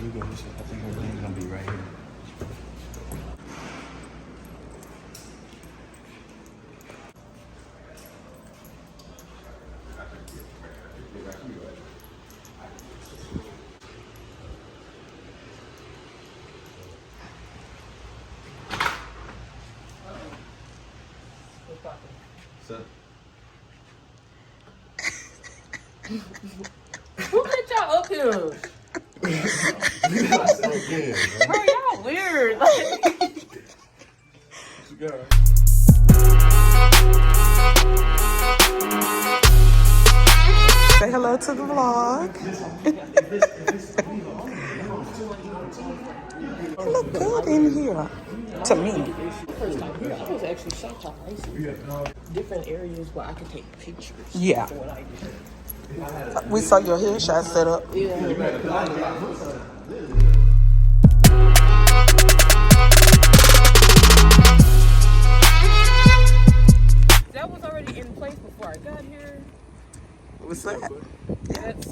go. I think everything's gonna be right here. Who put y'all up here? Bro, y'all weird. Say hello to the vlog. You look good in here. To me. I was actually shocked how I see different areas where I could take pictures. Yeah. For what I do. We saw your headshot set up. Yeah. That was already in place before I got here. What's that?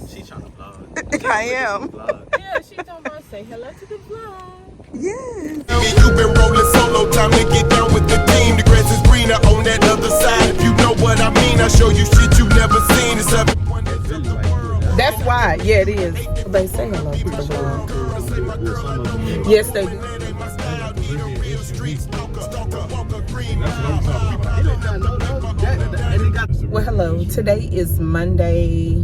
She's trying to vlog. I am. Yeah, she told me to say hello to the vlog. Yes. You've been rolling solo, time to get down with the team. The grass is greener on that other side. If you know what I mean, I show you shit you never seen. It's everyone that's of the world. That's why. Yeah, it is. They say hello to the vlog. Yes, they do. Well, hello. Today is Monday.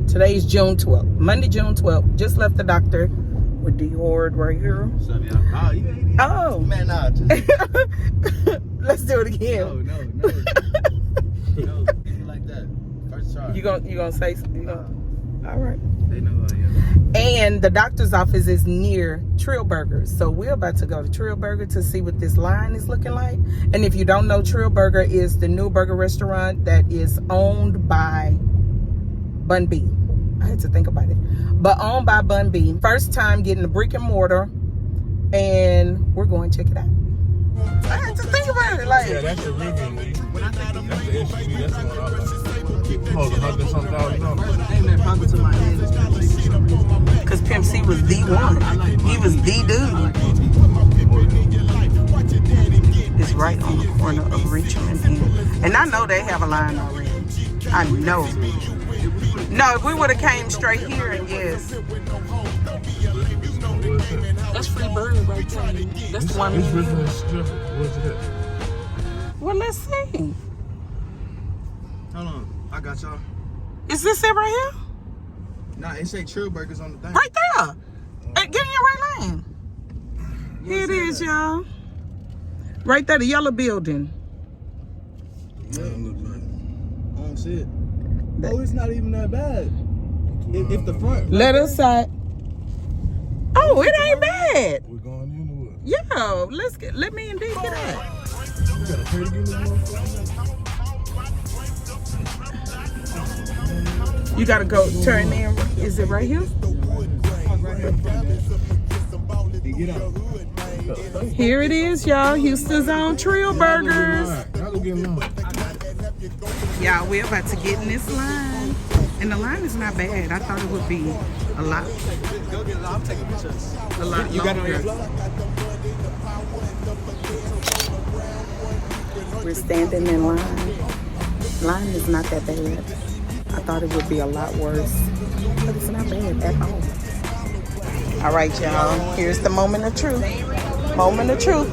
Today is June 12th. Monday, June 12th. Just left the doctor with GWURL right here. What's up, y'all? Oh, you ain't even. Oh. Man, nah. Just... Let's do it again. No. No, like that. First try. You gonna say something? All right. They know who I am. And the doctor's office is near Trill Burgers. So we're about to go to Trill Burger to see what this line is looking like. And if you don't know, Trill Burger is the new burger restaurant that is owned by Bun B. I had to think about it. But owned by Bun B. First time getting a brick and mortar. And we're going to check it out. I had to think about it. Like, yeah, that's the ribbon. That's the SUV. That's the one I like. Hold $100,000. Ain't that popping to my head? because Pimp C was the one. He was the dude. It's right on the corner of Richmond here. And I know they have a line already. I know. No, if we would have came straight here, yes. That's Free Bird right there. That's the one. Well, let's see. Hold on, I got y'all. Is this it right here? Nah, it say Trill Burgers on the thing. Right there. Hey, get in your right lane. Here it is, y'all. Right there, the yellow building. Yeah. I don't see it. Oh, it's not even that bad. If the front. Let us side. Oh, it ain't bad. We're going in or what? Yeah, let me and D get out. You gotta pay to get in there. You gotta go turn in. Is it right here? Get out. Here it is, y'all. Houston's own Trill Burgers. Y'all go get in line. Y'all, we're about to get in this line. And the line is not bad. I thought it would be a lot. Go get it. I'm taking pictures. A lot You got it on your longer. vlog? We're standing in line. Line is not that bad. I thought it would be a lot worse. But it's not bad at all. All right, y'all. Here's the moment of truth. Moment of truth.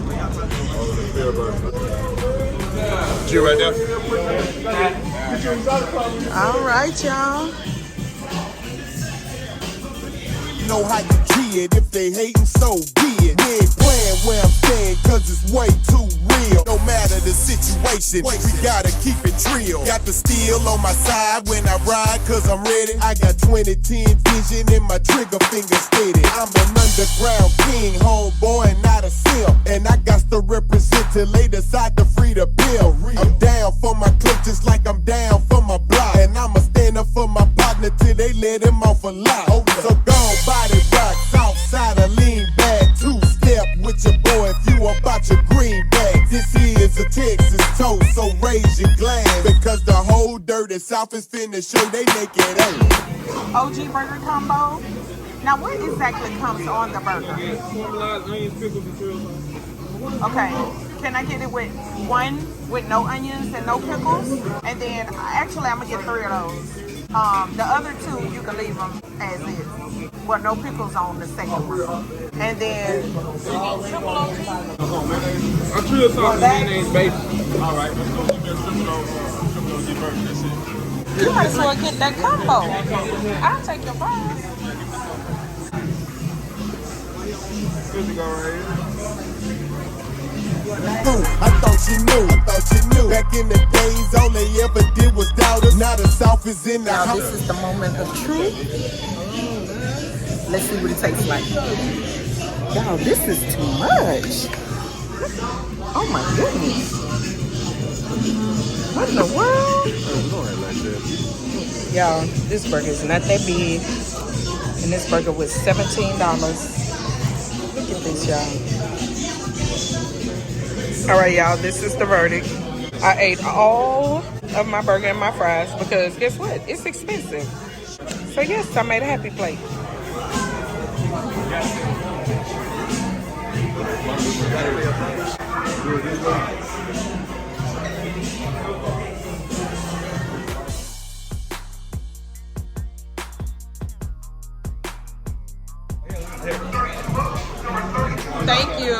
You right there? All right, y'all. Know how you kid, if they hating, so be it. We ain't playing where I'm staying, cause it's way too real. No matter the situation, we gotta keep it real. Got the steel on my side when I ride, cause I'm ready. I got 20/10 vision in my trigger finger steady. I'm an underground king, homeboy, and not a simp. And I got to represent till they decide to free the bill. I'm down for my clip just like I'm down for my block. And I'ma stand up for my partner till they let him off a lot. So go body rock, south side of lean back. Two-step with your boy if you about your greenback. This is a Texas toast, so raise your glass. Because the whole dirty South is finna show they naked ass. OG burger combo. Now, what exactly comes on the burger? Caramelized onions, pickles, and trill sauce. Okay. Can I get it with one with no onions and no pickles? And then, actually, I'm going to get 3 of those. The other 2, you can leave them as is. Well, no pickles on the second one. And then, triple OT. Our trill sauce and mayonnaise base. All right, let's go get triple OT burger. That's it. You might as well get that combo. I'll take your fries. Good to go right here. I thought you knew. Back in the days, all they ever did was doubt us. Now the South is in the Now, house. this is the moment of truth. Let's see what it tastes like. Y'all, this is too much. Oh my goodness. What in the world? Y'all, this burger is not that big. And this burger was $17. Look at this, y'all. All right, y'all, this is the verdict. I ate all of my burger and my fries because guess what? It's expensive. So yes, I made a happy plate. Thank you.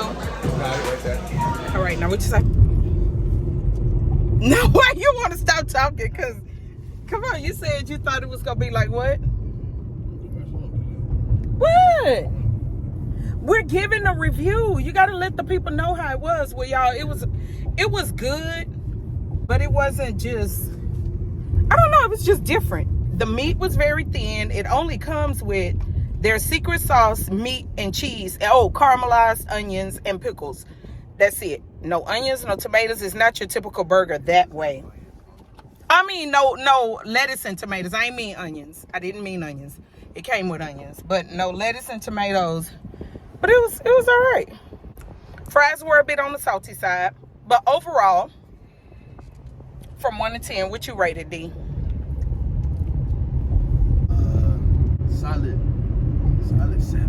All right, now what you say? No, why you want to stop talking? Cause, come on, you said you thought it was gonna be like what? What? We're giving a review. You gotta let the people know how it was. Well, y'all, it was good, but it wasn't just. I don't know. It was just different. The meat was very thin. It only comes with their secret sauce, meat, and cheese. Oh, caramelized onions and pickles. That's it. No onions, no tomatoes. It's not your typical burger that way. I mean, no lettuce and tomatoes. I ain't mean onions. I didn't mean onions. It came with onions, but no lettuce and tomatoes. But it was all right. Fries were a bit on the salty side, but overall, from 1 to 10, what you rated, D? Solid 7.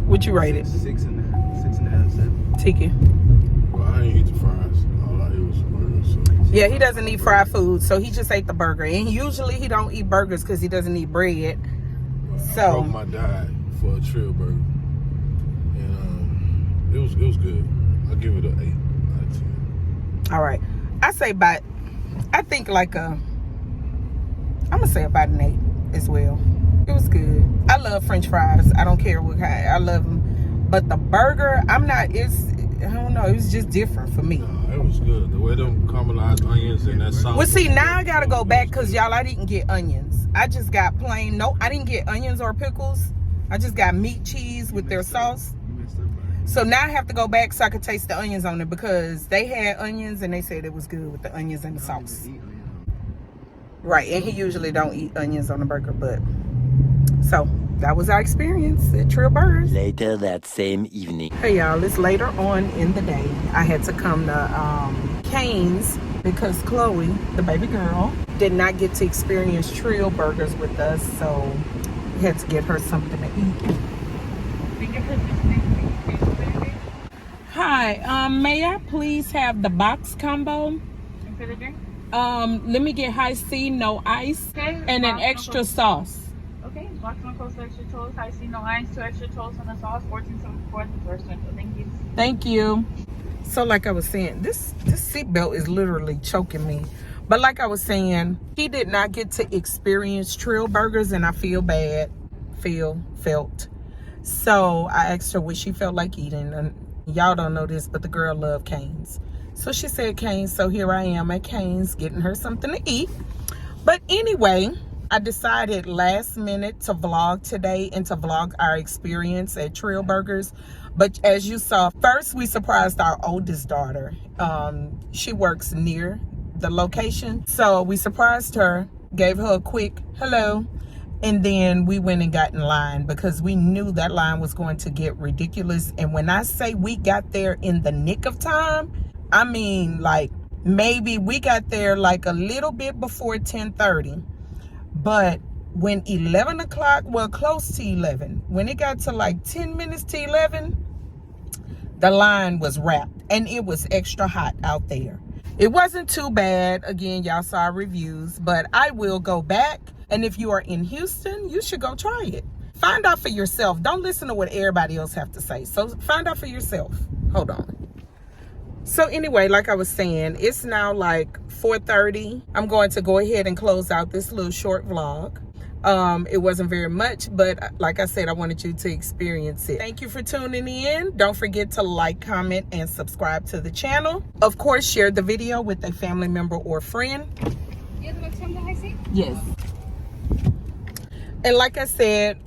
What you rated? 6.5, 7. Tiki. Well, I ain't eat the fries. All I ate was burgers. So. Yeah, he doesn't eat fried food, so he just ate the burger. And usually he don't eat burgers because he doesn't eat bread. I broke my diet for a trill burger, and it was good. I'll give it an 8 out of 10. All right, I think like I'm gonna say about an 8 as well. It was good. I love French fries. I don't care what kind. I love them, but the burger, I don't know. It was just different for me. Nah, it was good. The way them caramelized onions and that sauce. Well, see, now I gotta go back because y'all, I didn't get onions. I just got plain. No, I didn't get onions or pickles. I just got meat, cheese with their sauce. So now I have to go back so I could taste the onions on it because they had onions and they said it was good with the onions and the sauce. Right, and he usually don't eat onions on the burger, but so that was our experience at Trill Burgers. Later that same evening. Hey y'all, it's later on in the day. I had to come to Cane's because Chloe, the baby girl, did not get to experience Trill Burgers with us, so we had to get her something to eat. Hi, may I please have the box combo? And for the drink? Let me get high C, no ice, Okay, and an extra sauce. Okay, box one coast extra toast, high C, no ice, 2 extra toast on the sauce, 14.74 the first one. So thank you. Thank you. So like I was saying, this seatbelt is literally choking me. But like I was saying, he did not get to experience Trill Burgers, and I feel bad. Felt. So I asked her what she felt like eating, and y'all don't know this, but the girl loved Cane's. So she said Cane's, so here I am at Cane's getting her something to eat. But anyway, I decided last minute to vlog today and to vlog our experience at Trill Burgers. But as you saw, first we surprised our oldest daughter. She works near the location. So we surprised her, gave her a quick hello, and then we went and got in line because we knew that line was going to get ridiculous. And when I say we got there in the nick of time, I mean like maybe we got there like a little bit before 10:30. But when 11 o'clock, well, close to 11, when it got to like 10 minutes to 11, the line was wrapped and it was extra hot out there. It wasn't too bad. Again, y'all saw reviews, but I will go back. And if you are in Houston, you should go try it. Find out for yourself. Don't listen to what everybody else have to say. So find out for yourself. Hold on. So anyway, like I was saying, it's now like 4:30. I'm going to go ahead and close out this little short vlog. It wasn't very much, but like I said, I wanted you to experience it. Thank you for tuning in. Don't forget to like, comment, and subscribe to the channel. Of course, share the video with a family member or friend. Yes. And like I said,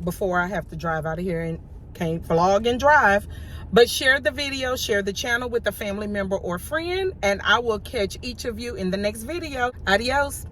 before I have to drive out of here and can't vlog and drive, but share the video, share the channel with a family member or friend, and I will catch each of you in the next video. Adios.